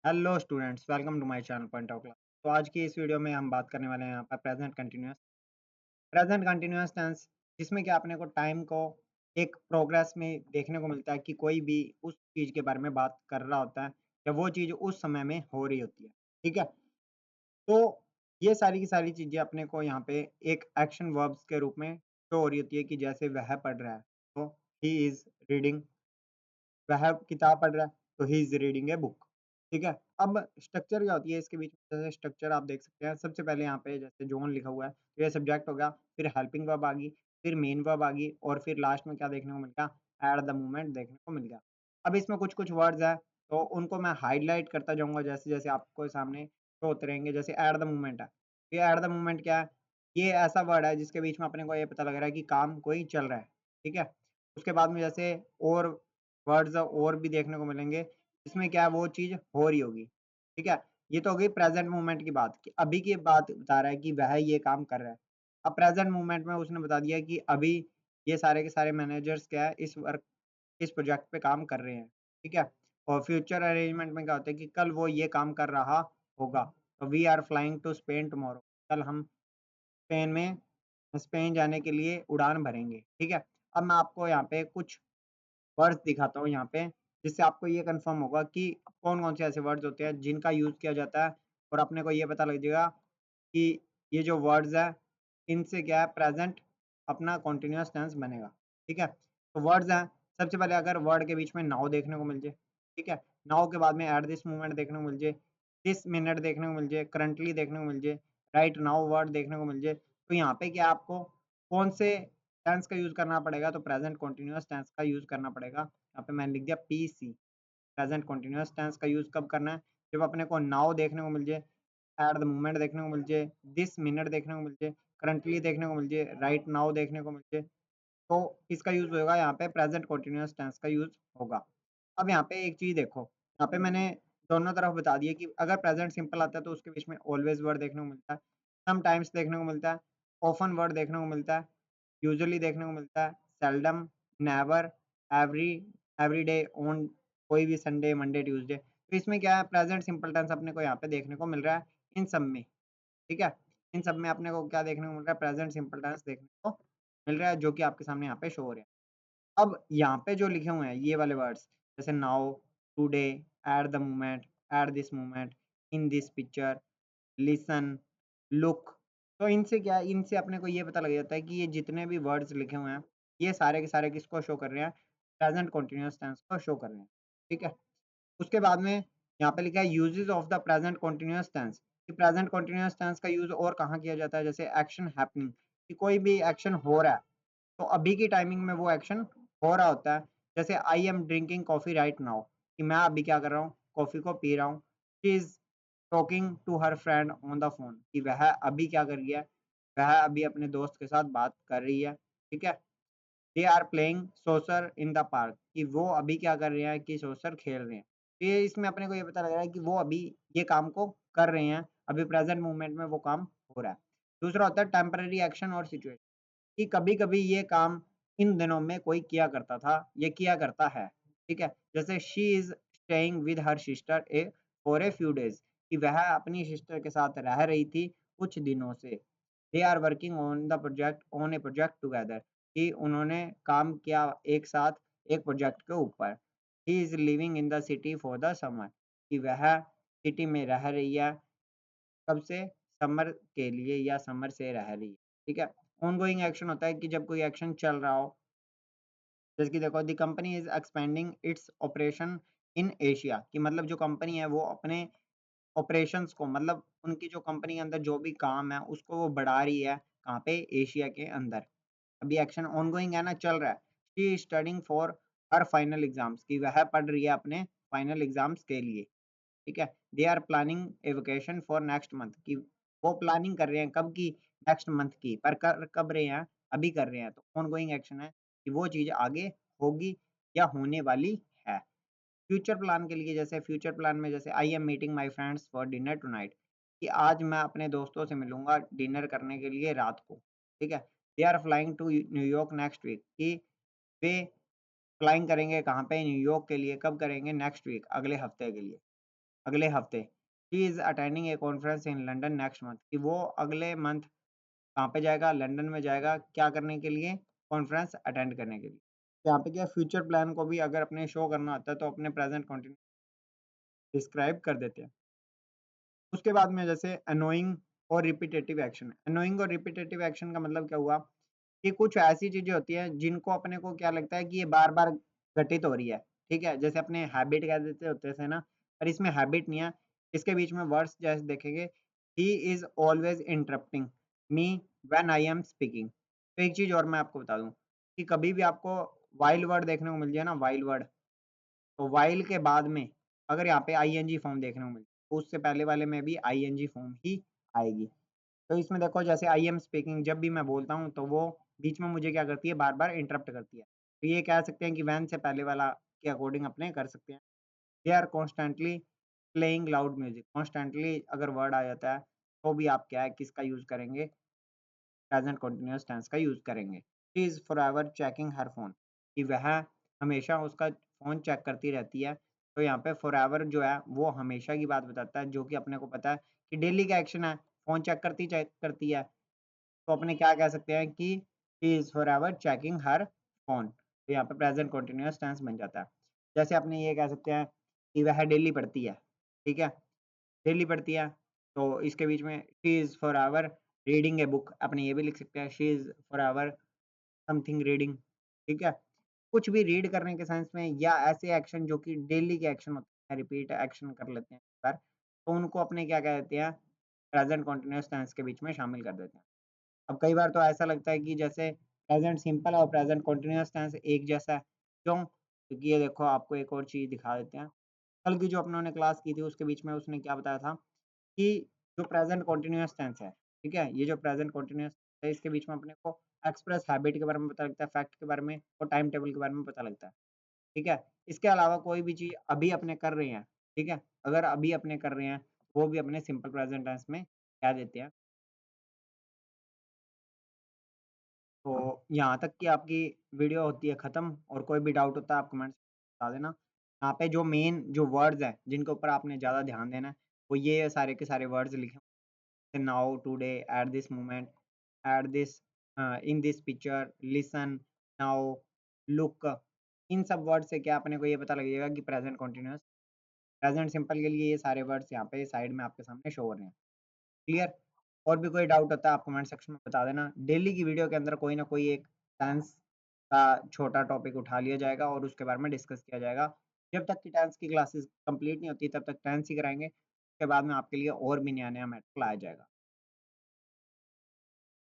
Hello students, welcome to my channel point of class. तो आज की इस वीडियो में हम बात करने वाले हैं यहाँ पर प्रेजेंट कंटिन्यूअस टेंस, जिसमें कि आपने को टाइम को एक प्रोग्रेस में देखने को मिलता है कि कोई भी उस चीज़ के बारे में बात कर रहा होता है या वो चीज़ उस समय में हो रही होती है। ठीक है, तो ये सारी की सारी चीज़ें अपने को यहाँ पे एक एक्शन वर्ब्स के रूप में शो हो रही होती है कि जैसे वह पढ़ रहा है तो ही इज रीडिंग, वह किताब पढ़ रहा है तो he is reading a book. ठीक है, अब स्ट्रक्चर क्या होती है इसके बीच में, जैसे स्ट्रक्चर आप देख सकते हैं। सबसे पहले यहाँ पे जैसे जोन लिखा हुआ है तो ये सब्जेक्ट हो गया, फिर हेल्पिंग वर्ब आ गई, फिर मेन वर्ब आ गई और फिर लास्ट में क्या देखने को मिल गया, एट द मोमेंट देखने को मिल गया। अब इसमें कुछ कुछ वर्ड्स है तो उनको मैं हाईलाइट करता जाऊंगा जैसे जैसे आपको सामने शो होते रहेंगे। जैसे एट द मोमेंट है, ये एट द मोमेंट क्या है, ये ऐसा वर्ड है जिसके बीच में अपने को ये पता लग रहा है कि काम कोई चल रहा है। ठीक है, उसके बाद में जैसे और वर्ड्स और भी देखने को मिलेंगे, इसमें क्या है वो चीज़ हो रही होगी। ठीक है, ये तो हो गई प्रेज़ेंट मोमेंट की बात कि अभी की बात बता रहा है कि वह ये काम कर रहा है। अब प्रेज़ेंट मोमेंट में उसने बता दिया कि अभी ये सारे के सारे मैनेजर्स क्या है इस प्रोजेक्ट पे काम कर रहे हैं। ठीक है, और फ्यूचर अरेंजमेंट में क्या होता है कि कल वो ये काम कर रहा होगा। तो we are flying to Spain tomorrow, कल हम स्पेन जाने के लिए उड़ान भरेंगे। ठीक है, अब मैं आपको यहाँ पे कुछ वर्ड्स दिखाता हूँ यहाँ पे, जिससे आपको ये कंफर्म होगा कि कौन-कौन से ऐसे वर्ड्स होते हैं जिनका यूज़ किया जाता है और अपने को ये पता लग जाएगा कि ये जो वर्ड्स हैं, इनसे क्या है प्रेज़ेंट अपना कंटीन्यूअस टेंस बनेगा। ठीक है? तो वर्ड्स हैं, सबसे पहले अगर वर्ड के बीच में नाउ देखने को मिल जाए, ठीक है? नाउ के बाद में एट दिस मोमेंट देखने को मिल जाए, दिस मिनट देखने को मिल जाए, करंटली देखने को मिल जाए, राइट नाउ वर्ड देखने को मिल जाए, तो यहाँ पे क्या आपको कौन से टेंस का यूज़ करना पड़ेगा, तो प्रेज़ेंट कंटीन्यूअस टेंस का यूज़ करना पड़ेगा। यहाँ पे मैंने लिख दिया पीसी, प्रेज़ेंट कंटीन्यूअस टेंस का यूज़ कब करना है? जब अपने को नाउ देखने को मिल जाए, एट द मोमेंट देखने को मिल जाए, दिस मिनट देखने को मिल जाए, करंटली देखने को मिल जाए, राइट नाउ देखने को मिल जाए, तो इसका यूज़ होगा यहाँ पे प्रेज़ेंट कंटीन्यूअस टेंस का यूज़ होगा। अब यहाँ पे एक चीज़ देखो, यहाँ पे मैंने दोनों तरफ बता दिया कि अगर प्रेज़ेंट सिंपल आता है तो उसके बीच में ऑलवेज़ वर्ड देखने को मिलता है, समटाइम्स देखने को मिलता है, ऑफ़न वर्ड देखने को मिलता है, यूजुअली देखने को मिलता है, seldom, never, every, everyday, on, कोई भी संडे, मंडे, ट्यूसडे। तो इसमें क्या है प्रेज़ेंट सिंपल टेंस अपने को यहाँ पे देखने को मिल रहा है इन सब में। ठीक है? इन सब में अपने को क्या देखने को मिल रहा है, प्रेज़ेंट सिंपल टेंस देखने को मिल रहा है, जो कि आपके सामने यहाँ पे शो हो रहे हैं। अब यहाँ पे जो लिखे हुए हैं ये वाले वर्ड्स, जैसे now, today, at the moment, at this moment, in this picture, listen, look, तो इनसे क्या है, इनसे अपने को ये पता लग जाता है कि ये जितने भी वर्ड्स लिखे हुए हैं, ये सारे के सारे किसको शो कर रहे हैं, प्रेजेंट कंटीन्यूअस टेंस को शो कर रहे हैं। ठीक है, उसके बाद में यहाँ पे लिखा है uses of the present continuous tense, कि प्रेजेंट कंटीन्यूअस टेंस का यूज और कहाँ किया जाता है, जैसे एक्शन हैपनिंग, कि कोई भी एक्शन हो रहा है तो अभी की टाइमिंग में वो एक्शन हो रहा होता है। जैसे I am drinking coffee right now, कि मैं अभी क्या कर रहा हूँ, कॉफी को पी रहा हूँ। She is talking to her friend on the phone, कि वह अभी क्या कर रही है, वह अभी अपने दोस्त के साथ बात कर रही है। ठीक है, they are playing soccer in the park, कि वो अभी क्या कर रहे हैं कि सोसर खेल रहे हैं। तो ये इसमें अपने को ये पता लग रहा है कि वो अभी ये काम को कर रहे हैं, अभी प्रेजेंट मोमेंट में वो काम हो रहा है। दूसरा होता है टेम्पररी एक्शन और सिचुएशन, कि कभी-कभी ये काम इन दिनों में कोई किया करता था, ये किया करता है। ठीक है? जैसे she is staying with her sister for a few days, कि वह अपनी सिस्टर के साथ रह रही थी कुछ दिनों से। They are working on a project together, कि उन्होंने काम किया एक साथ एक प्रोजेक्ट के ऊपर। He is living in the city for the summer, कि वह सिटी में रह रही है कब से? समर के लिए या समर से रह रही है। ठीक है? ऑनगोइंग एक्शन होता है कि जब कोई एक्शन चल रहा हो, जैसे कि देखो the company is expanding its operation in Asia, कि मतलब जो कंपनी है वो अपने ऑपरेशंस को, मतलब उनकी जो कंपनी के अंदर जो भी काम है उसको वो बढ़ा रही है, कहाँ पे? एशिया के अंदर। अभी एक्शन ऑनगोइंग है ना, चल रहा है। She is studying for her final exams, कि वह पढ़ रही है अपने फाइनल एग्ज़ाम्स के लिए। ठीक है? They are planning a vacation for next month, कि वो प्लानिंग कर रहे हैं कब की? नेक्स्ट मंथ की, पर कर कब रहे हैं? अभी कर रहे हैं, तो ऑनगोइंग एक्शन है कि वो चीज़ आगे होगी या होने वाली है। फ्यूचर प्लान के लिए, जैसे फ्यूचर प्लान में जैसे I am meeting my friends for dinner tonight, कि आज मैं अपने दोस्तों से मिलूँगा डिनर करने के लिए रात को। ठीक है? They are flying to New York next week, कि वे फ्लाइंग करेंगे कहाँ पे? न्यूयॉर्क के लिए, कब करेंगे? नेक्स्ट वीक, अगले हफ्ते के लिए। अगले हफ्ते। He is attending A conference in London next month, कि वो अगले मंथ कहाँ पे जाएगा? लंदन में जाएगा। क्या करने के लिए? कॉन्फ्रेंस अटेंड करने के लिए। तो यहाँ पे क्या फ्यूचर प्लान को भी अगर अपने शो करना होता है तो अपने प्रेजेंट कंटिन्यूअस डिस्क्राइब कर देते हैं। उसके बाद में जैसे अनोइंग और रिपिटेटिव एक्शन। अनोइंग और रिपिटेटिव एक्शन का मतलब क्या हुआ कि कुछ ऐसी चीजें होती हैं जिनको अपने को क्या लगता है कि ये बार बार घटित हो रही है, ठीक है, जैसे अपने हैबिट कह देते होते थे ना, पर इसमें हैबिट नहीं है। इसके बीच में वर्ड्स जैसे देखेंगे, he is always interrupting me when I am speaking. तो एक चीज और मैं आपको बता दूं कि कभी भी आपको वाइल वर्ड देखने को मिल जाए ना, वाइल वर्ड, तो वाइल के बाद में अगर यहाँ पे आईएनजी फॉर्म देखने को मिले तो उससे पहले वाले में भी आईएनजी फॉर्म ही आएगी। तो इसमें देखो जैसे आई एम स्पीकिंग, जब भी मैं बोलता हूँ तो वो बीच में मुझे क्या करती है, बार बार इंटरप्ट करती है। तो ये कह सकते हैं कि वैन से पहले वाला के अकॉर्डिंग अपने कर सकते हैं। They are constantly playing loud music. Constantly अगर वर्ड आ जाता है तो भी आप क्या है, किसका यूज करेंगे? प्रेजेंट कंटिन्यूअस टेंस का यूज करेंगे। She is forever checking her phone, कि वह हमेशा उसका फोन चेक करती रहती है। तो यहाँ पे फॉरएवर जो है वो हमेशा की बात बताता है, जो कि अपने को पता है कि डेली का एक्शन है, फोन चेक करती है। तो अपने क्या कह सकते हैं कि he is forever checking her phone. तो यहाँ पे प्रेजेंट कंटिन्यूअस टेंस बन जाता है। जैसे अपने ये कह सकते हैं कि वह डेली पढ़ती है, ठीक है, डेली पढ़ती है। तो इसके बीच में she is forever reading a book, अपने ये भी लिख सकते हैं she is forever something reading, ठीक है। कुछ भी रीड करने के सेंस में या ऐसे एक्शन जो कि डेली के एक्शन होते हैं, रिपीट एक्शन कर लेते हैं पर, तो उनको अपने क्या कहते हैं, प्रेजेंट कंटिन्यूअस टेंस के बीच में शामिल कर देते हैं। अब कई बार तो ऐसा लगता है कि जैसे प्रेजेंट सिंपल और प्रेजेंट कंटिन्यूअस टेंस एक जैसा है। क्यों? क्योंकि ये देखो आपको एक और चीज दिखा देते हैं। कल की जो अपनों ने क्लास की थी उसके बीच में उसने क्या बताया था कि जो प्रेजेंट कंटिन्यूअस टेंस है, ठीक है, ये जो प्रेजेंट कंटिन्यूअस है इसके बीच में अपने को एक्सप्रेस हैबिट के बारे में पता लगता है, फैक्ट के बारे में और टाइम टेबल के बारे में पता लगता है, ठीक है। इसके अलावा कोई भी चीज अभी अपने कर रहे हैं, ठीक है, अगर अभी अपने कर रहे हैं वो भी अपने सिंपल प्रेजेंट टेंस में क्या देते हैं। तो यहाँ तक कि आपकी वीडियो होती है खत्म, और कोई भी डाउट होता है आप कमेंट्स बता देना। यहाँ पे जो मेन जो वर्ड्स हैं जिनके ऊपर आपने ज़्यादा ध्यान देना है वो ये सारे के सारे वर्ड्स लिखे हैं। Now, today, at this moment, at this, in this picture, listen, now, look. इन सब वर्ड से क्या अपने को ये पता लगेगा कि प्रेजेंट कंटिन्यूअस, प्रेजेंट सिंपल के लिए ये सारे वर्ड्स यहाँ पे साइड में आपके सामने शो हो रहे हैं। क्लियर? और भी कोई डाउट होता है आप कमेंट सेक्शन में बता देना। डेली की वीडियो के अंदर कोई ना कोई एक टेंस का छोटा टॉपिक उठा लिया जाएगा और उसके बारे में डिस्कस किया जाएगा। जब तक कि टेंस की क्लासेस कंप्लीट नहीं होती तब तक टेंस ही कराएंगे। उसके बाद में आपके लिए और भी नया नया मैटर लाया जाएगा।